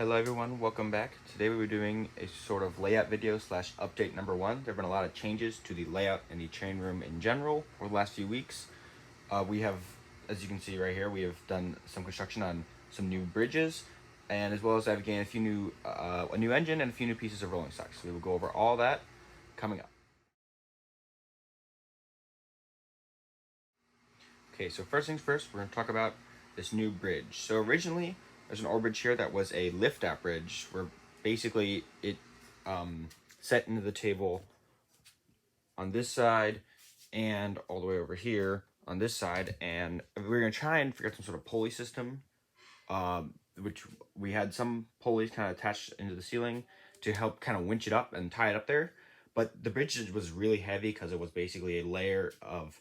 Hello everyone, welcome back. Today we were doing a sort of layout video slash update number one. There have been a lot of changes to the layout and the train room in general over the last few weeks. We have, as you can see right here, we have done some construction on some new bridges, and as well as I've gained a new engine and a few new pieces of rolling stock. So we will go over all that coming up. Okay, so first things first, we're going to talk about this new bridge. So originally, there's an old bridge here that was a lift-out bridge, where basically it set into the table on this side and all the way over here on this side, and we're going to try and figure out some sort of pulley system, which we had some pulleys kind of attached into the ceiling to help kind of winch it up and tie it up there. But the bridge was really heavy because it was basically a layer of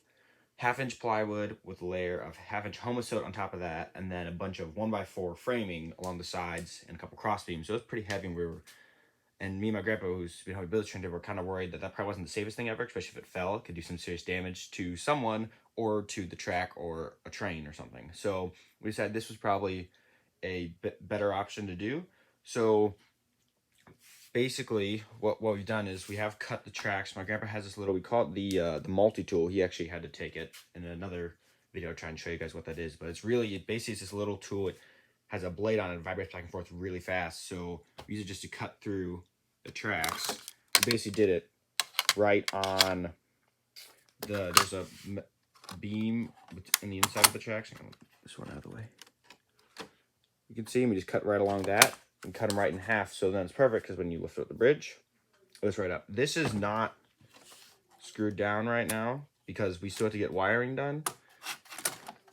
half-inch plywood with a layer of half-inch Homosote on top of that, and then a bunch of 1x4 framing along the sides and a couple cross beams. So it was pretty heavy, and me and my grandpa, who's been helping build this train, were kind of worried that probably wasn't the safest thing ever, especially if it fell. It could do some serious damage to someone or to the track or a train or something. So we decided this was probably a better option to do. So basically what we've done is we have cut the tracks. My grandpa has this little, we call it the multi-tool. He actually had to take it in another video trying to show you guys what that is, but it basically is this little tool. It has a blade on it, vibrates back and forth really fast, so we use it just to cut through the tracks. We basically did it right on there's a beam in the inside of the tracks. I'm gonna get this one out of the way. You can see we just cut right along that and cut them right in half, so then it's perfect because when you lift up the bridge, it goes right up. This is not screwed down right now because we still have to get wiring done.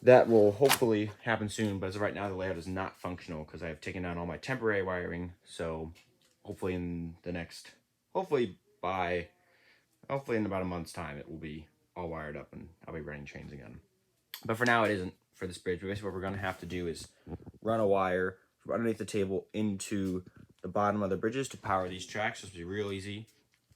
That will hopefully happen soon, but as of right now, the layout is not functional because I have taken down all my temporary wiring. So hopefully in about a month's time, it will be all wired up and I'll be running trains again. But for now, it isn't for this bridge. Basically, what we're going to have to do is run a wire from underneath the table into the bottom of the bridges to power these tracks. This will be real easy.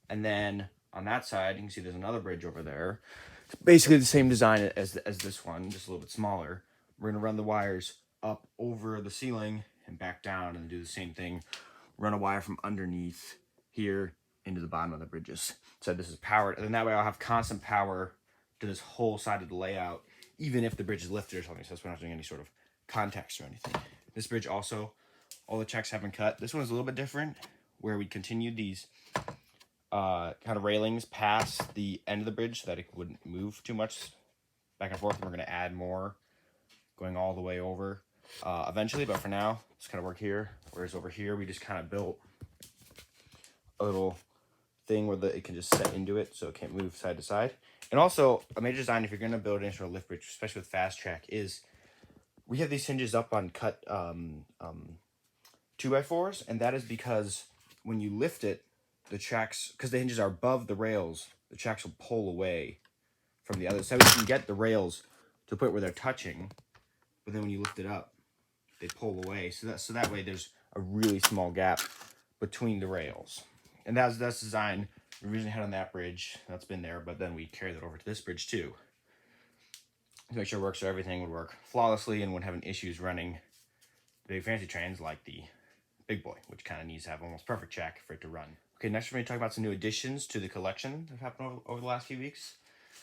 And then on that side, you can see there's another bridge over there. It's basically the same design as this one, just a little bit smaller. We're going to run the wires up over the ceiling and back down and do the same thing. Run a wire from underneath here into the bottom of the bridges. So this is powered, and then that way I'll have constant power to this whole side of the layout, even if the bridge is lifted or something, so we're not doing any sort of context or anything. This bridge also, all the tracks have been cut. This one is a little bit different, where we continued these kind of railings past the end of the bridge so that it wouldn't move too much back and forth. And we're going to add more going all the way over eventually, but for now, it's kind of work here. Whereas over here, we just kind of built a little thing where it can just set into it so it can't move side to side. And also, a major design, if you're going to build an sort of lift bridge, especially with fast track, is we have these hinges up on cut 2x4s, and that is because when you lift it, the tracks, because the hinges are above the rails, the tracks will pull away from the other side. So you can get the rails to the point where they're touching, but then when you lift it up, they pull away. So that way there's a really small gap between the rails. And that's design we originally had on that bridge. That's been there, but then we carried that over to this bridge too, to make sure it works so everything would work flawlessly and wouldn't have any issues running the big fancy trains like the Big Boy, which kind of needs to have almost perfect track for it to run. Okay, next we're going to talk about some new additions to the collection that have happened over the last few weeks.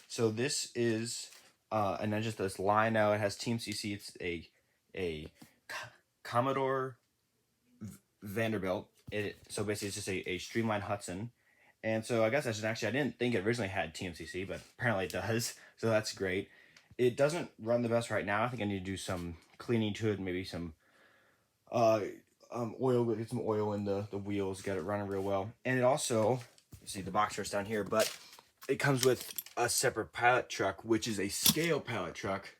So this is and then just this line now. It has Team CC. It's a Commodore Vanderbilt. So basically, it's just a streamlined Hudson. And so I guess I didn't think it originally had TMCC, but apparently it does. So that's great. It doesn't run the best right now. I think I need to do some cleaning to it, maybe some oil, get some oil in the wheels, get it running real well. And it also, you see the boxers down here, but it comes with a separate pallet truck, which is a scale pallet truck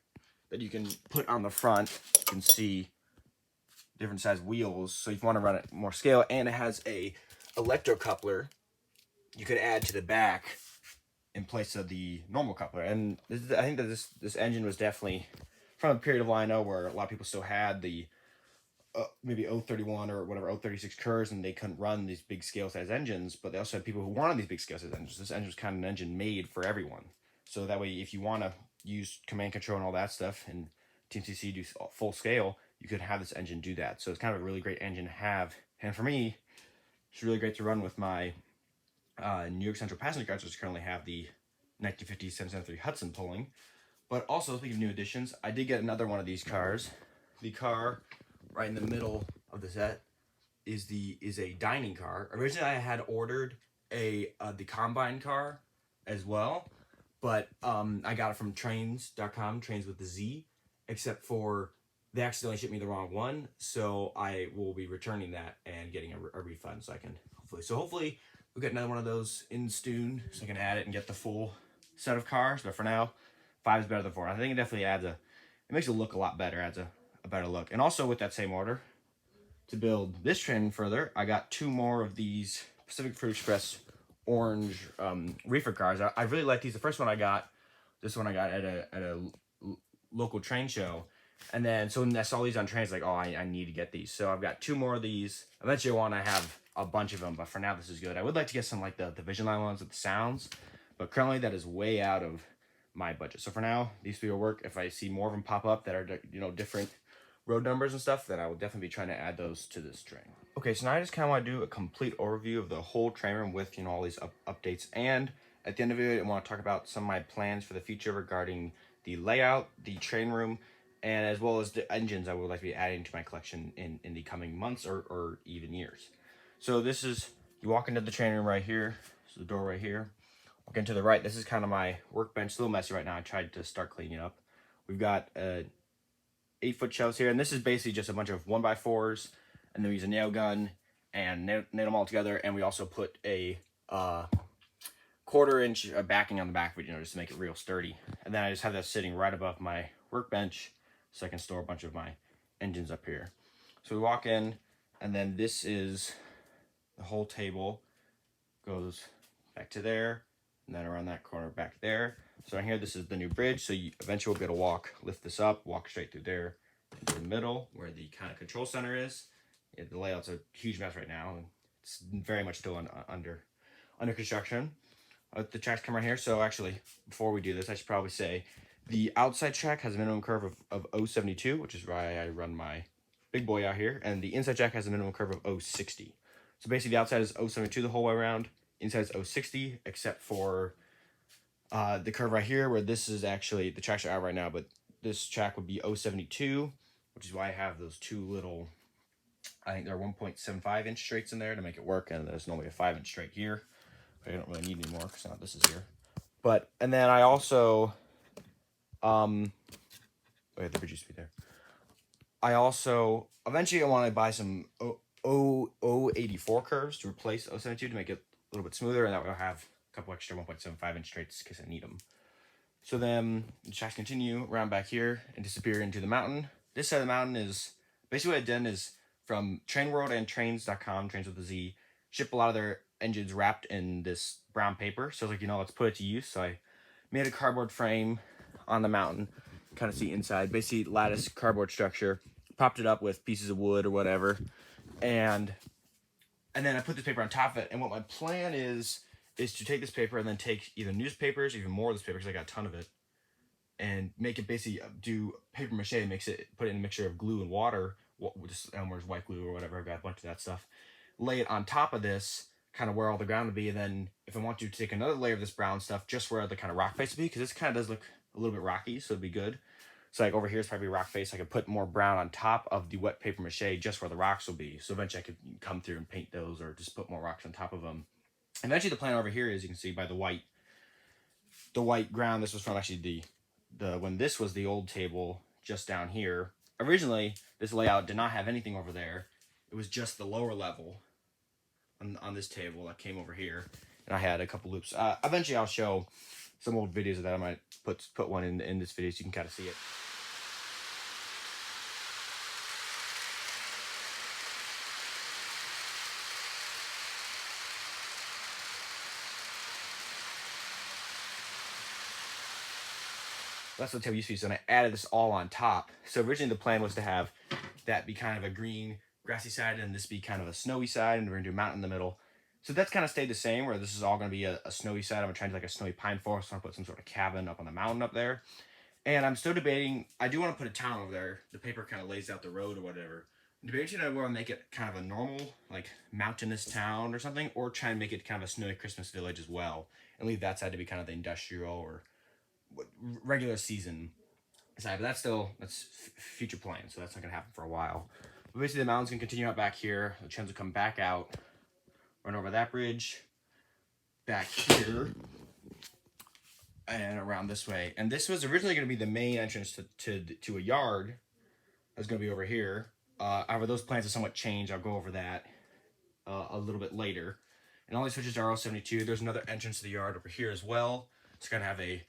that you can put on the front. You can see different size wheels, so if you want to run it more scale, and it has a electrocoupler you could add to the back in place of the normal coupler. And I think that this engine was definitely from a period of Lino where a lot of people still had the maybe 031 or whatever 036 Kers, and they couldn't run these big scale size engines, but they also had people who wanted these big scale size engines. This engine was kind of an engine made for everyone, so that way if you want to use command control and all that stuff and TMCC do full scale, you could have this engine do that. So it's kind of a really great engine to have. And for me, it's really great to run with my New York Central passenger cars, which currently have the 1950 773 Hudson pulling. But also, speaking of new additions, I did get another one of these cars. The car right in the middle of the set is a dining car. Originally, I had ordered the combine car as well, but I got it from trains.com, trains with the Z, except for they accidentally shipped me the wrong one, so I will be returning that and getting a refund, so I can hopefully we'll get another one of those in soon, so I can add it and get the full set of cars. But for now, 5 is better than 4. I think it definitely it makes it look a lot better, adds a better look. And also with that same order, to build this train further, I got 2 more of these Pacific Fruit Express orange reefer cars. I really like these. The first one I got, this one I got at a local train show. And then, so when I saw these on trains, like, oh, I need to get these. So I've got 2 more of these. Eventually I want to have a bunch of them, but for now this is good. I would like to get some like the Vision Line ones with the sounds, but currently that is way out of my budget. So for now, these 3 will work. If I see more of them pop up that are, you know, different road numbers and stuff, then I will definitely be trying to add those to this train. Okay, so now I just kind of want to do a complete overview of the whole train room with, you know, all these updates. And at the end of it, I want to talk about some of my plans for the future regarding the layout, the train room, and as well as the engines I would like to be adding to my collection in the coming months or even years. So this is, you walk into the train room right here. So the door right here. Walk into the right. This is kind of my workbench. It's a little messy right now. I tried to start cleaning up. We've got 8-foot shelves here, and this is basically just a bunch of 1x4s, and then we use a nail gun and nail them all together. And we also put a 1/4-inch backing on the back of it, you know, just to make it real sturdy. And then I just have that sitting right above my workbench, so I can store a bunch of my engines up here. So we walk in, and then this is the whole table goes back to there, and then around that corner back there. So in here, this is the new bridge. So you eventually will be able to lift this up, walk straight through there into the middle where the kind of control center is. Yeah, the layout's a huge mess right now, and it's very much still under construction. The tracks come right here. So actually, before we do this, I should probably say the outside track has a minimum curve of 0.72, which is why I run my big boy out here, and the inside track has a minimum curve of 0.60. So basically, the outside is 0.72 the whole way around. Inside is 0.60, except for the curve right here, where this is actually, the tracks are out right now, but this track would be 0.72, which is why I have those 2 little, I think they're 1.75-inch straights in there to make it work, and there's normally a 5-inch straight here. But I don't really need anymore because now this is here. But, and then I also, wait, the bridge used to be there. I also, eventually I want to buy some 0.84 curves to replace 0.72 to make it a little bit smoother, and that will have a couple extra 1.75-inch straights in case I need them. So then the tracks continue around back here and disappear into the mountain. This side of the mountain is, basically what I've done is from Train World and trains.com, trains with a Z, ship a lot of their engines wrapped in this brown paper. So I was like, you know, let's put it to use. So I made a cardboard frame on the mountain, kind of see inside, basically lattice cardboard structure, popped it up with pieces of wood or whatever, and then I put this paper on top of it. And what my plan is to take this paper and then take either newspapers, even more of this paper because I got a ton of it, and make it basically do paper mache, put it in a mixture of glue and water, just Elmer's white glue or whatever. I've got a bunch of that stuff. Lay it on top of this, kind of where all the ground would be, and then if I want to take another layer of this brown stuff, just where the kind of rock face would be, because this kind of does look a little bit rocky, so it'd be good. So like over here is probably rock face. I could put more brown on top of the wet paper mache just where the rocks will be. So eventually I could come through and paint those or just put more rocks on top of them. Eventually the plan over here is, you can see by the white ground, this was from actually when this was the old table just down here. Originally, this layout did not have anything over there. It was just the lower level on this table that came over here. And I had a couple loops. Eventually I'll show some old videos of that. I might put one in this video so you can kind of see it. That's what the table used to be. So I added this all on top. So originally the plan was to have that be kind of a green, grassy side, and this be kind of a snowy side, and we're gonna do a mountain in the middle. So that's kind of stayed the same, where this is all gonna be a snowy side. I'm trying to like a snowy pine forest. So I'm gonna put some sort of cabin up on the mountain up there. And I'm still debating. I do want to put a town over there. The paper kind of lays out the road or whatever. I'm debating I want to make it kind of a normal, like mountainous town or something, or try and make it kind of a snowy Christmas village as well, and leave that side to be kind of the industrial or regular season side. But that's future plans, so that's not gonna happen for a while. But basically, the mountain's gonna continue out back here. The trains will come back out, run over that bridge, back here, and around this way. And this was originally going to be the main entrance to a yard. That's going to be over here. However, those plans have somewhat changed. I'll go over that a little bit later. And all these switches are RL72. There's another entrance to the yard over here as well. It's going to have a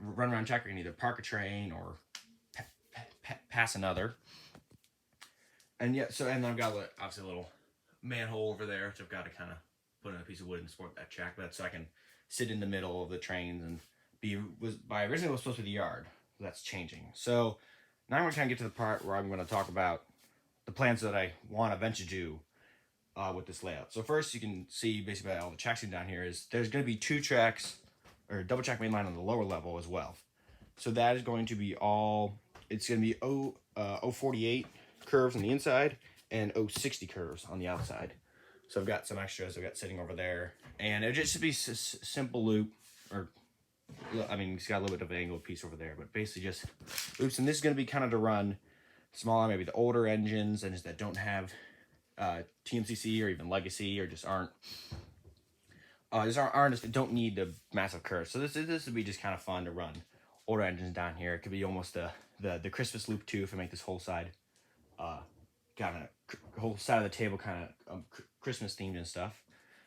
run-around track. You can either park a train or pass another. And yeah, so and I've got obviously a little manhole over there, which I've got to kind of put in a piece of wood and support that track, but so I can sit in the middle of the trains and originally it was supposed to be the yard. So that's changing. So now I'm going to kind of get to the part where I'm going to talk about the plans that I want to eventually do with this layout. So first, you can see basically all the tracks down here is there's going to be 2 tracks or double track main line on the lower level as well. So that is going to be all. It's going to be 048 curves on the inside and 060 curves on the outside. So I've got some extras I've got sitting over there, and it just should be a simple loop, or I mean, it's got a little bit of an angled piece over there, but basically just loops. And this is going to be kind of to run smaller, maybe the older engines and that don't have TMCC or even legacy, or just don't need the massive curves. So this would be just kind of fun to run older engines down here. It could be almost the Christmas loop too if I make this whole side kind of whole side of the table kind of Christmas themed and stuff.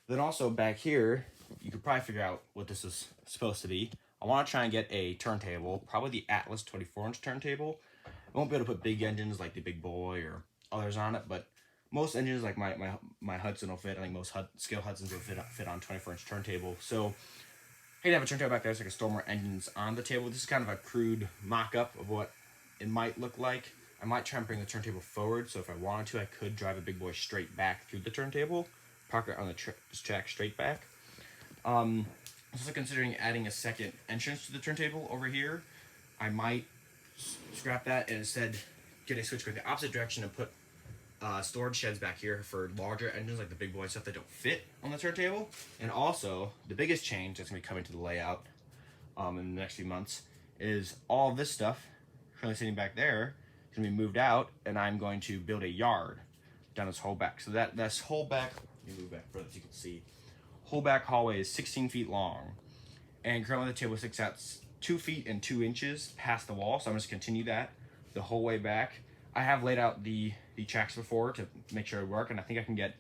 Then also back here, you could probably figure out what this is supposed to be. I want to try and get a turntable, probably the Atlas 24-inch turntable. I won't be able to put big engines like the Big Boy or others on it, but most engines like my Hudson will fit. I think most scale Hudsons will fit on 24-inch turntable. So I could have a turntable back there so I can store more engines on the table. This is kind of a crude mock-up of what it might look like. I might try and bring the turntable forward, so if I wanted to, I could drive a Big Boy straight back through the turntable, park it on the track straight back. I'm also considering adding a second entrance to the turntable over here. I might scrap that and instead get a switch going the opposite direction and put storage sheds back here for larger engines like the Big Boy stuff that don't fit on the turntable. And also, the biggest change that's going to be coming to the layout in the next few months is all this stuff currently sitting back there is going to be moved out, and I'm going to build a yard down this whole back. So this whole back, let me move back further so you can see. Whole back hallway is 16 feet long, and currently the table sticks out 2 feet and 2 inches past the wall, so I'm just continue that the whole way back. I have laid out the tracks before to make sure it work, and I think I can get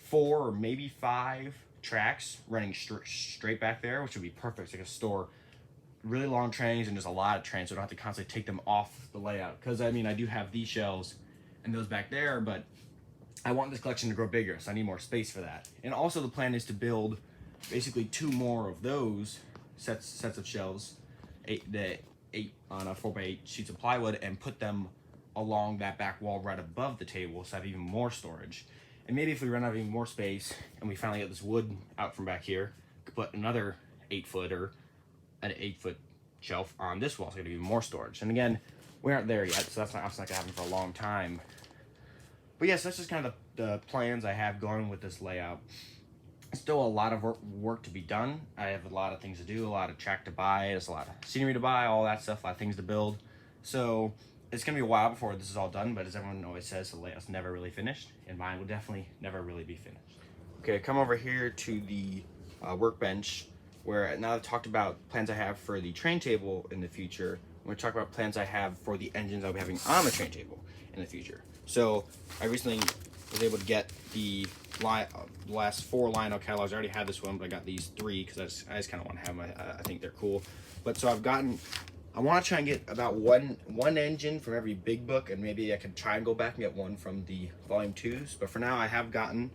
4 or maybe 5 tracks running straight back there, which would be perfect. So I can store really long trains and just a lot of trains, so I don't have to constantly take them off the layout. Because I mean, I do have these shelves and those back there, but I want this collection to grow bigger, so I need more space for that. And also the plan is to build basically 2 more of those sets of shelves, 8 on a 4x8 sheets of plywood, and put them along that back wall right above the table, so I have even more storage. And maybe if we run out of even more space and we finally get this wood out from back here, could put another 8-foot or an 8-foot shelf on this wall, so it's gonna be more storage. And again, we aren't there yet, so that's not gonna happen for a long time. But yes, that's just kind of the plans I have going with this layout. Still a lot of work to be done. I have a lot of things to do, a lot of track to buy, there's a lot of scenery to buy, all that stuff, a lot of things to build. So it's gonna be a while before this is all done, but as everyone always says, the layout's never really finished, and mine will definitely never really be finished. Okay, come over here to the workbench, where now I've talked about plans I have for the train table in the future. I'm going to talk about plans I have for the engines I'll be having on the train table in the future. So I recently was able to get the last 4 Lionel catalogs. I already had this one, but I got these 3 because I just kind of want to have them. I think they're cool. But so I want to try and get about one engine from every big book, and maybe I can try and go back and get one from the volume 2s. But for now, I have gotten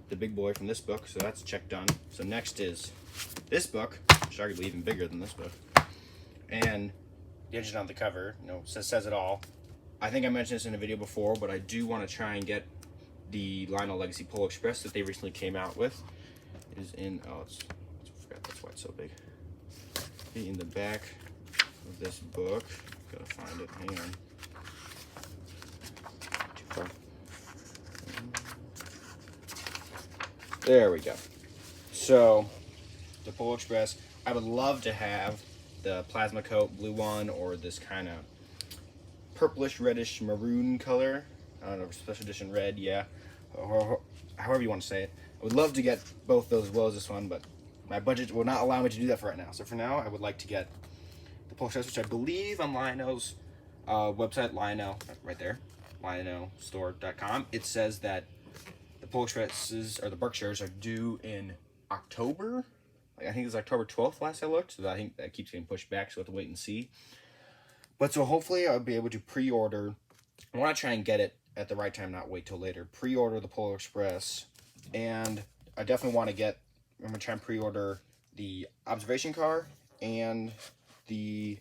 the Big Boy from this book, so that's check done. So next is this book, which is arguably even bigger than this book, and the engine on the cover, says it all. I think I mentioned this in a video before, but I do want to try and get the Lionel Legacy Polo Express that they recently came out with. It is in, I forgot that's why it's so big. In the back, of this book. Gotta find it. Hang on. Too far. There we go. So, the Polo Express. I would love to have the plasma coat blue one, or this kind of purplish reddish maroon color. I don't know, special edition red, yeah. Or however you want to say it. I would love to get both those as well as this one, but my budget will not allow me to do that for right now. So for now, I would like to get the Polo Express, which I believe on Lionel's website, Lionel, right there, lionelstore.com. It says that the Polo Expresses, or the Berkshires, are due in October. Like, I think it's October 12th last I looked, so I think that keeps getting pushed back, so we'll have to wait and see. But so hopefully I'll be able to pre-order. I want to try and get it at the right time, not wait till later. Pre-order the Polo Express, and I definitely want to get, I'm going to try and pre-order the observation car, and the,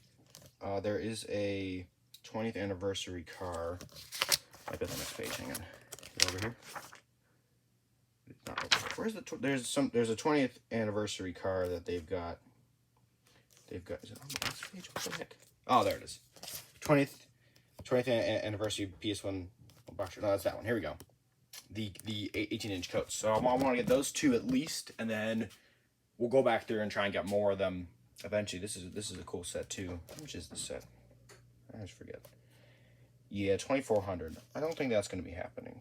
there is a 20th anniversary car. Might be on the next page, hang on. Is it over here? It's not over here. Where's the, there's a 20th anniversary car that they've got. Is it on the last page? What the heck? Oh, there it is. 20th anniversary PS1 boxer. No, that's that one. Here we go. The 18-inch coats. So I want to get those two at least, and then we'll go back through and try and get more of them eventually. This is a cool set too. How much is this set? I just forget. Yeah, 2,400. I don't think that's going to be happening.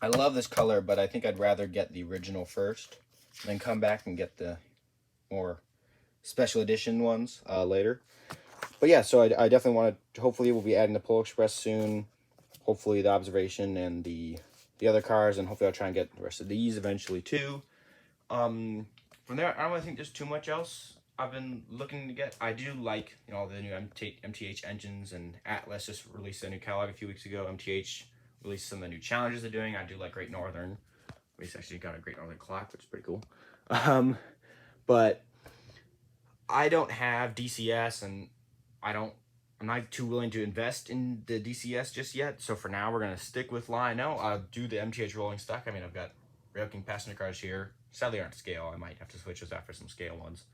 I love this color, but I think I'd rather get the original first, then come back and get the more special edition ones later. But yeah, so I definitely want to, hopefully we'll be adding the Polo Express soon. Hopefully the observation and the other cars, and hopefully I'll try and get the rest of these eventually too. From there, I don't really think there's too much else I've been looking to get. I do like, you know, the new MTH engines, and Atlas just released a new catalog a few weeks ago. MTH released some of the new challenges they're doing. I do like Great Northern. We actually got a Great Northern clock, which is pretty cool. But I don't have DCS, and I'm not too willing to invest in the DCS just yet. So for now, we're going to stick with Lionel. I'll do the MTH rolling stock. I mean, I've got Rail King passenger cars here. Sadly, aren't scale. I might have to switch those out for some scale ones.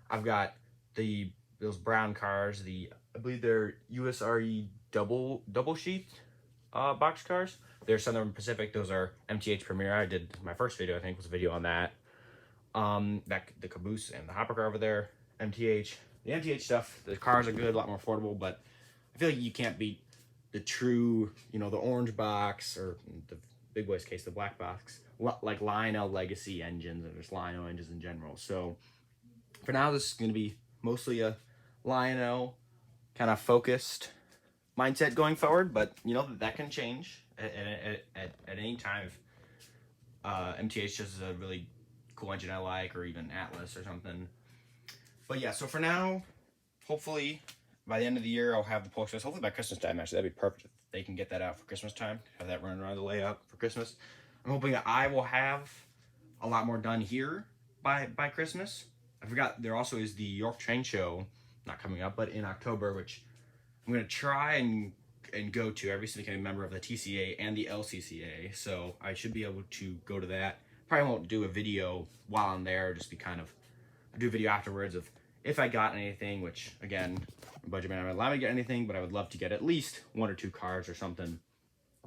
I've got those brown cars. I believe they're USRE double sheath box cars. They're Southern Pacific. Those are MTH Premier. I did my first video, I think, was a video on that. The caboose and the hopper car over there, MTH. The MTH stuff, the cars are good, a lot more affordable, but I feel like you can't beat the true, you know, the orange box, or the big boys case, the black box, like Lionel Legacy engines, and just Lionel engines in general. So for now, this is going to be mostly a Lionel kind of focused mindset going forward, but you know, that can change at any time if MTH just is a really cool engine I like, or even Atlas or something. But yeah, so for now, hopefully by the end of the year, I'll have the Polo Express. Hopefully by Christmas time, actually, that'd be perfect if they can get that out for Christmas time. Have that running around the layout for Christmas. I'm hoping that I will have a lot more done here by Christmas. I forgot there also is the York Train Show, not coming up, but in October, which I'm going to try and go to. I recently became a member of the TCA and the LCCA, so I should be able to go to that. Probably won't do a video while I'm there, just be kind of, I'll do a video afterwards of if I got anything, which again, budget man, I would allow me to get anything, but I would love to get at least 1 or 2 cars or something.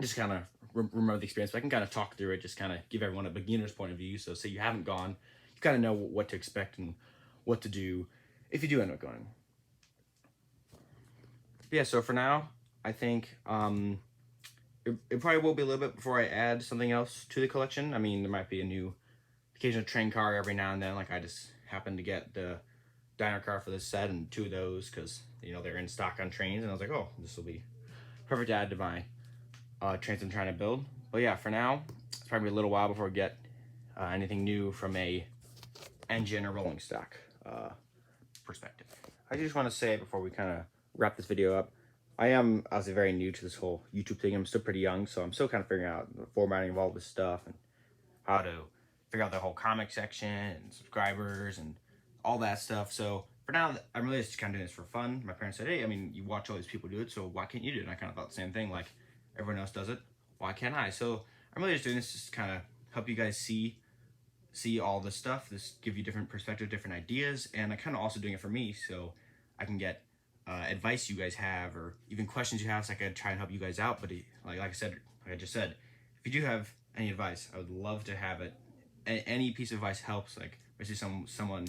Just kind of remember the experience, but I can kind of talk through it, just kind of give everyone a beginner's point of view. So say you haven't gone, you kind of know what to expect and what to do if you do end up going. Yeah, so for now, I think it probably will be a little bit before I add something else to the collection. I mean, there might be a new occasional train car every now and then. Like I just happened to get the diner car for this set and 2 of those because, you know, they're in stock on trains, and I was like, oh, this will be perfect to add to my trains I'm trying to build. But yeah, for now, it's probably a little while before we get anything new from a engine or rolling stock perspective. I just want to say before we kind of wrap this video up, I am obviously very new to this whole YouTube thing. I'm still pretty young, so I'm still kind of figuring out the formatting of all this stuff and how to figure out the whole comic section and subscribers and all that stuff. So for now, I'm really just kind of doing this for fun. My parents said, hey, I mean, you watch all these people do it, so why can't you do it? And I kind of thought the same thing, like everyone else does it, why can't I? So I'm really just doing this just to kind of help you guys see all this stuff, this give you different perspectives, different ideas, and I'm kind of also doing it for me so I can get advice you guys have, or even questions you have, so I could try and help you guys out. But like I just said, if you do have any advice, I would love to have it. Any piece of advice helps. Like, basically, someone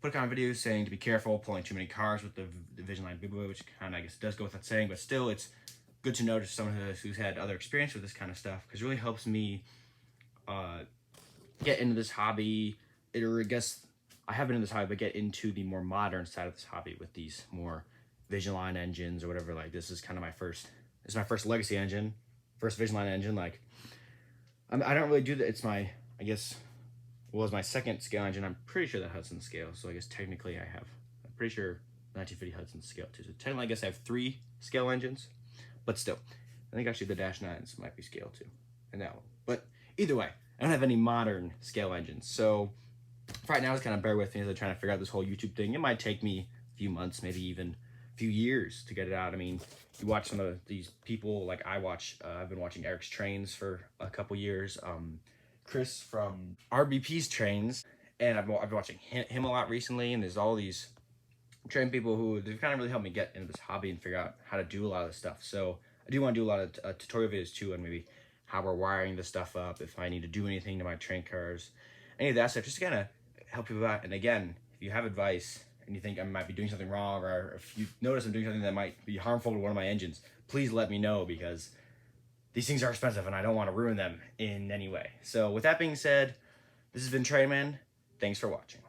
put a comment video saying to be careful pulling too many cars with the Vision-Line Big Boy, which kind of, I guess, does go without saying, but still, it's good to know to someone who's had other experience with this kind of stuff, because it really helps me get into this hobby. Or I guess I have been in this hobby, but get into the more modern side of this hobby with these more Vision-Line engines or whatever. Like, this is kind of this is my first legacy engine, first Vision-Line engine. Like, I don't really do that. It's my, I guess, well, it's my second scale engine. I'm pretty sure that Hudson scale. So I guess technically I'm pretty sure 1950 Hudson scale too. So technically I guess I have 3 scale engines, but still, I think actually the Dash 9s might be scale too, and that one. But either way, I don't have any modern scale engines. So for right now, just kind of bear with me as I'm trying to figure out this whole YouTube thing. It might take me a few months, maybe even a few years to get it out. I mean, you watch some of these people, like I've been watching Eric's Trains for a couple years. Chris from RBP's Trains, and I've been watching him a lot recently, and there's all these train people who, they've kind of really helped me get into this hobby and figure out how to do a lot of this stuff. So I do want to do a lot of tutorial videos too, and maybe how we're wiring this stuff up, if I need to do anything to my train cars, any of that stuff, just to kind of help people out. And again, if you have advice and you think I might be doing something wrong, or if you notice I'm doing something that might be harmful to one of my engines, please let me know, because these things are expensive and I don't want to ruin them in any way. So with that being said, this has been Trainman. Thanks for watching.